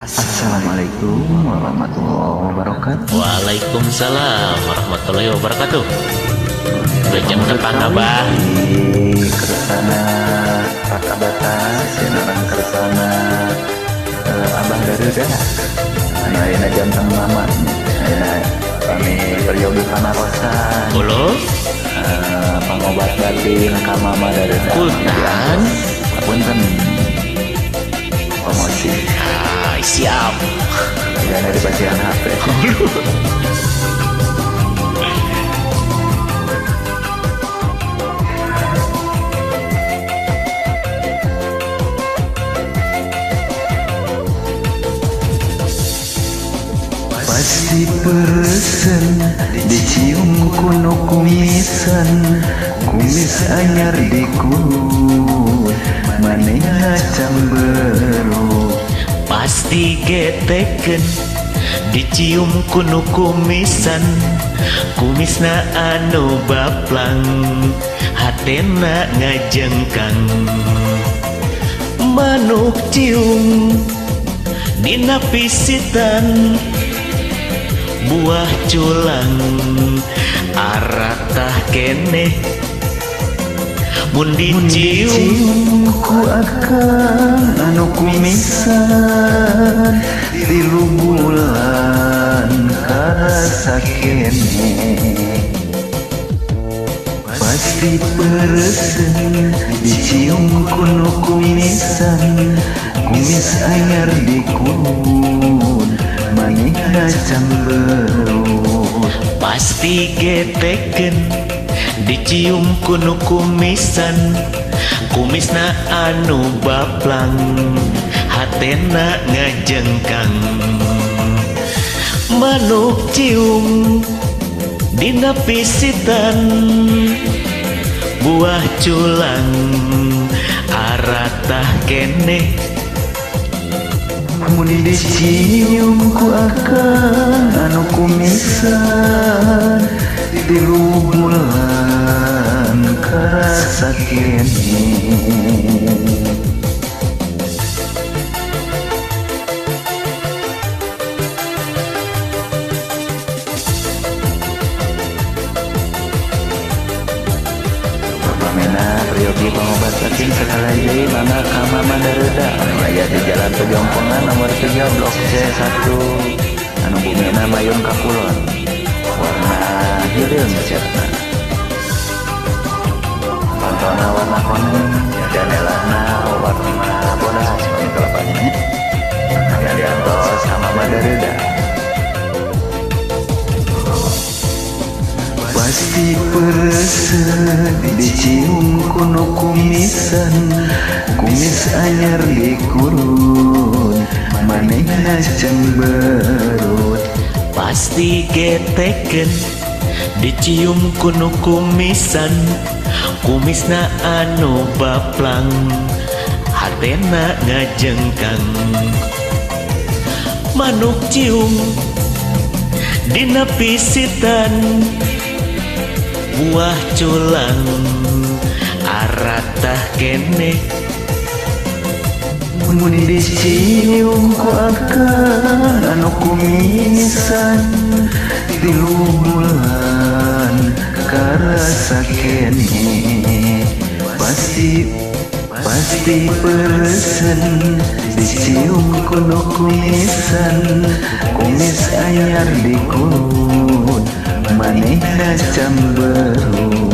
Assalamualaikum warahmatullahi wabarakatuh. Waalaikumsalam warahmatullahi wabarakatuh. Udah jam depan abah. Di kersana Raka Batas, orang kersana Abah Garuda. Ini jantan mama. Kami peryogi panarosan. Halo. Pengobat batin kamama dari Kultan. Punten. Promosi. Siap. Jangan ada bacaan HP. Pasti peresen dicium kuno kumisan, kumis anyar dikulut manehna cambero. Pasti geteken dicium kuno kumisan, kumisna anu baplang, hatena ngajengkang. Manuk cium dina pisitan, buah culang aratah keneh mun dicium ku akan anu kumisan, tilu bulan karasa keneh. Pasti peresen dicium kuno kumisan, kumis anyar dikulut manehna camberut. pasti geteken dicium kuno kumisan, kumisna anu baplang, hatena ngajengkang. Manuk cium dina pisitan, buah culang aratah keneh Mun dicium ku akan anu kumisan, tilu bulan karasa keneh. Priyogi pengobat batin sekali jadi mana kamama daruda aya di Jalan Pejompongan nomor 3 Blok C1 anu bumina Mayun Kakulon warna hireung cerna pantona warna kuning janelana warna bodas ini kelapanya yang diantos kamama daruda. Pasti peresen dicium kuno kumisan, kumis anyar dikulut manehna cemberut. pasti geteken dicium kuno kumisan, kumisna anu baplang, hatena ngajengkang. Manuk cium dina pisitan, buah culang aratah keneh Mun dicium ku akan anu kumisan, tilu bulan karasa keneh. Pasti peresen dicium kuno kumisan, kumis anyar dikulut manehna camberut.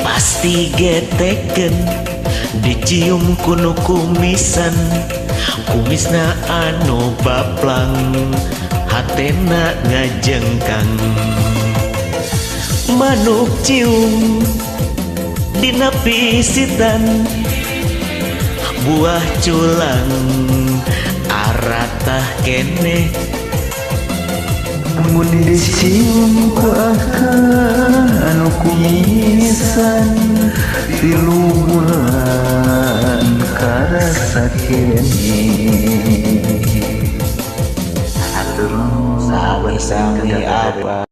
pasti geteken dicium kuno kumisan, kumisna anu baplang, hatena ngajengkang. Manuk cium dina pisitan, buah culang aratah keneh Mun dicium ku akan anu kumisan, tilu bulan karasa keneh. Sahabat sami abah